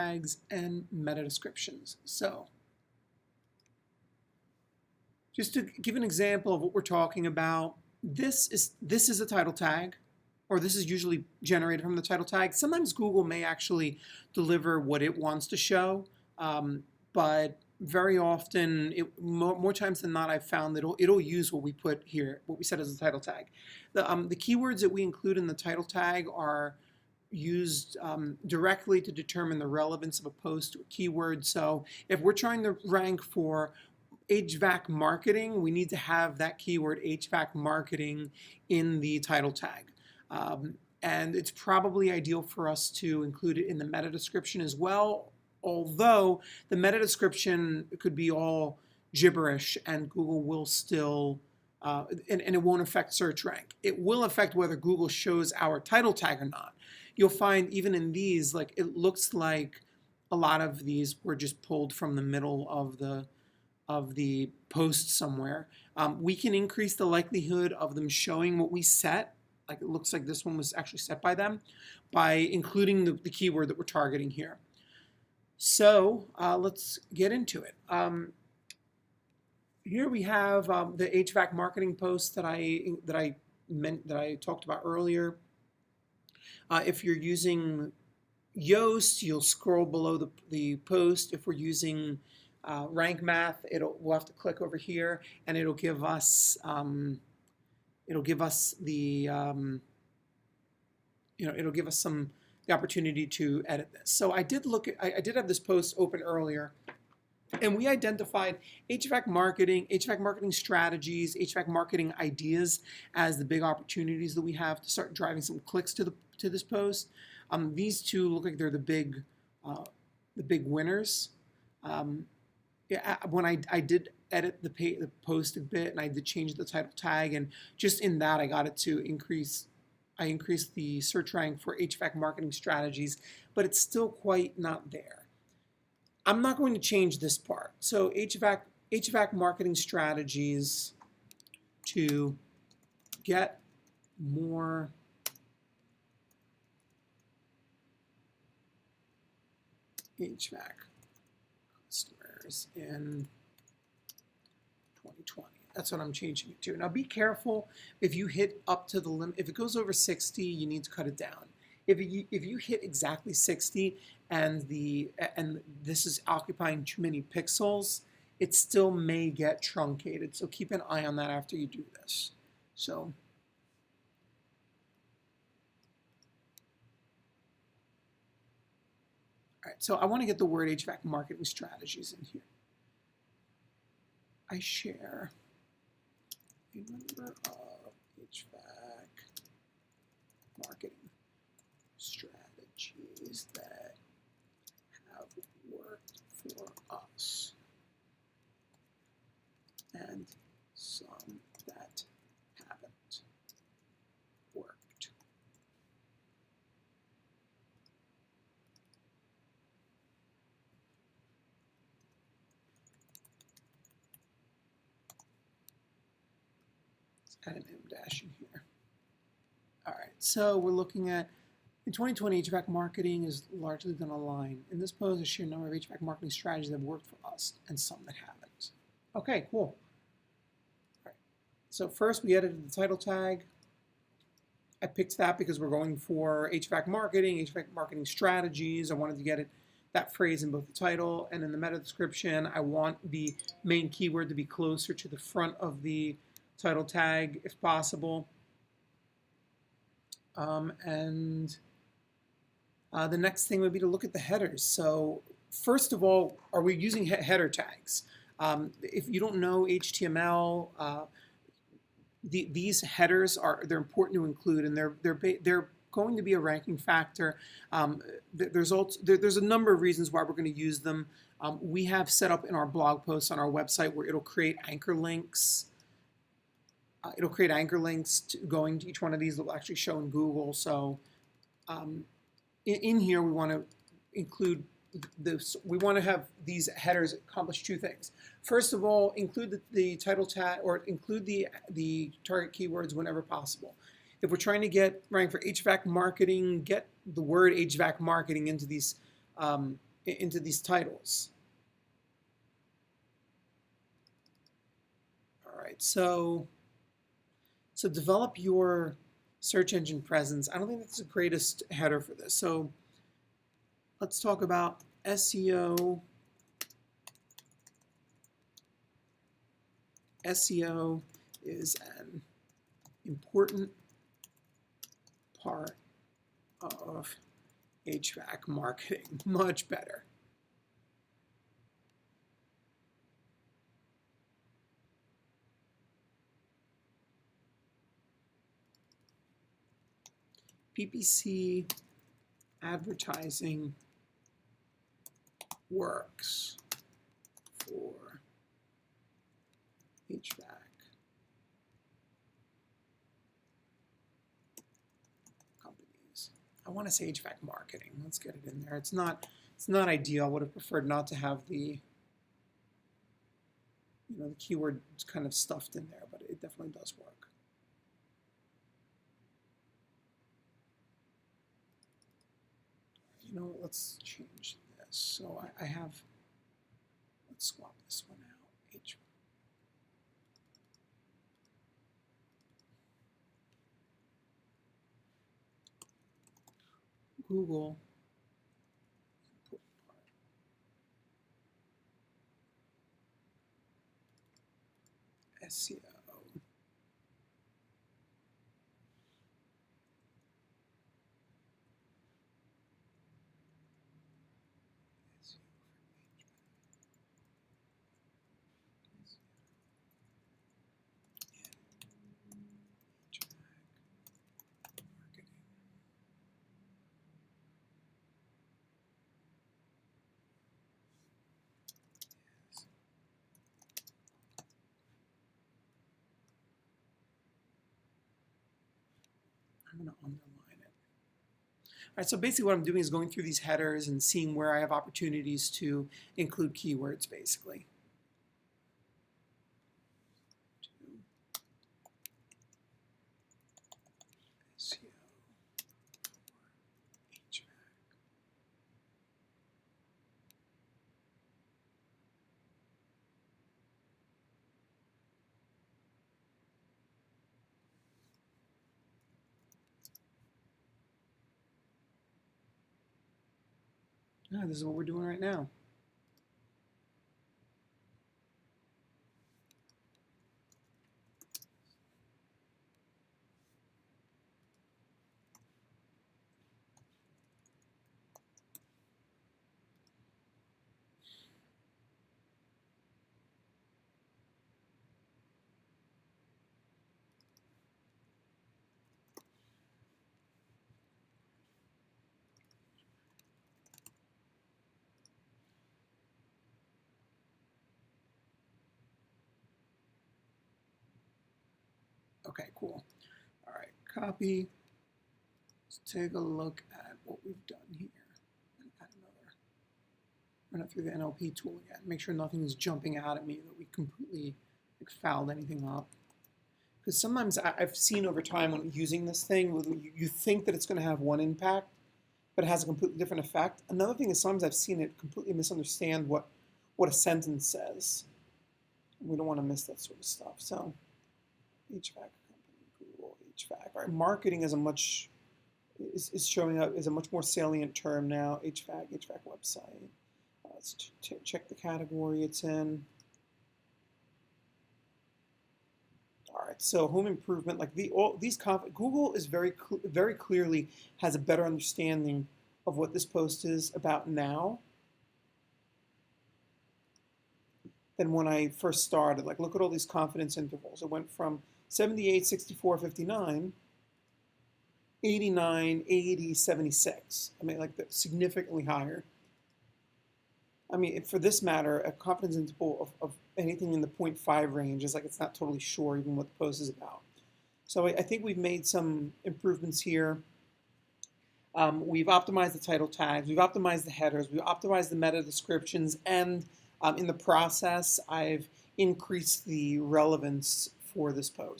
tags, and meta descriptions. So just to give an example of what we're talking about, this is a title tag, or this is usually generated from the title tag. Sometimes Google may actually deliver what it wants to show, but very often, more times than not, I've found that it'll use what we put here, what we set as a title tag. The keywords that we include in the title tag are used directly to determine the relevance of a post to a keyword. So if we're trying to rank for HVAC marketing, we need to have that keyword HVAC marketing in the title tag. And it's probably ideal for us to include it in the meta description as well, although the meta description could be all gibberish and Google will still, and it won't affect search rank. It will affect whether Google shows our title tag or not. You'll find even in these, like it looks like a lot of these were just pulled from the middle of the post somewhere. We can increase the likelihood of them showing what we set. Like it looks like this one was actually set by them, by including the keyword that we're targeting here. So let's get into it. Here we have the HVAC marketing post that I talked about earlier. If you're using Yoast, you'll scroll below the post. If we're using Rank Math, we'll have to click over here, and it'll give us the opportunity to edit this. So I did have this post open earlier, and we identified HVAC marketing strategies, HVAC marketing ideas as the big opportunities that we have to start driving some clicks to this post. These two look like they're the big winners. When I did edit the post a bit, and I did change the title tag, and just in that I got it to increase. I increased the search rank for HVAC marketing strategies, but it's still quite not there. I'm not going to change this part. So HVAC marketing strategies to get more HVAC customers in 2020. That's what I'm changing it to. Now be careful if you hit up to the limit. If it goes over 60, you need to cut it down. If you hit exactly 60 and this is occupying too many pixels, it still may get truncated. So keep an eye on that after you do this. So all right, so I want to get the word HVAC marketing strategies in here. I share a number of HVAC marketing strategies that have worked for us and some that haven't worked. Add an M dash in here. All right, so we're looking at, in 2020, HVAC marketing is largely going to align. In this post, I share a number of HVAC marketing strategies that have worked for us and some that haven't. Okay, cool. All right, so first we edited the title tag. I picked that because we're going for HVAC marketing strategies. I wanted to get that phrase in both the title and in the meta description. I want the main keyword to be closer to the front of the title tag if possible. The next thing would be to look at the headers. So first of all, are we using header tags? If you don't know HTML, these headers they're important to include, and they're going to be a ranking factor. There's a number of reasons why we're going to use them. We have set up in our blog posts on our website where it'll create anchor links. Going to each one of these that will actually show in Google. So in here we want to include this. We want to have these headers accomplish two things. First of all, include the title tag, or include the target keywords whenever possible. If we're trying to get rank for HVAC marketing, get the word HVAC marketing into these into these titles. All right, so develop your search engine presence. I don't think that's the greatest header for this. So let's talk about SEO. SEO is an important part of HVAC marketing. Much better. PPC advertising works for HVAC companies. I want to say HVAC marketing. Let's get it in there. It's not ideal. I would have preferred not to have the the keyword kind of stuffed in there, but it definitely does work. You know, let's change this. So I have, let's swap this one out. Google SEO. I'm going to underline it. All right, so basically what I'm doing is going through these headers and seeing where I have opportunities to include keywords, basically. No, this is what we're doing right now. Okay, cool. All right, copy. Let's take a look at what we've done here. And add another. Run it through the NLP tool again. Make sure nothing is jumping out at me that we completely fouled anything up. Because sometimes I've seen over time when using this thing, you think that it's going to have one impact, but it has a completely different effect. Another thing is sometimes I've seen it completely misunderstand what a sentence says. We don't want to miss that sort of stuff. So HVAC company, Google HVAC. All right, marketing is is showing up as a much more salient term now. HVAC website. Let's check the category it's in. All right, so home improvement, like Google is very clearly has a better understanding of what this post is about now than when I first started. Like, look at all these confidence intervals. It went from 78, 64, 59, 89, 80, 76. I mean, like, significantly higher. I mean, for this matter, a confidence interval of anything in the 0.5 range is like it's not totally sure even what the post is about. So I think we've made some improvements here. We've optimized the title tags, we've optimized the headers, we've optimized the meta descriptions, and in the process, I've increased the relevance for this post.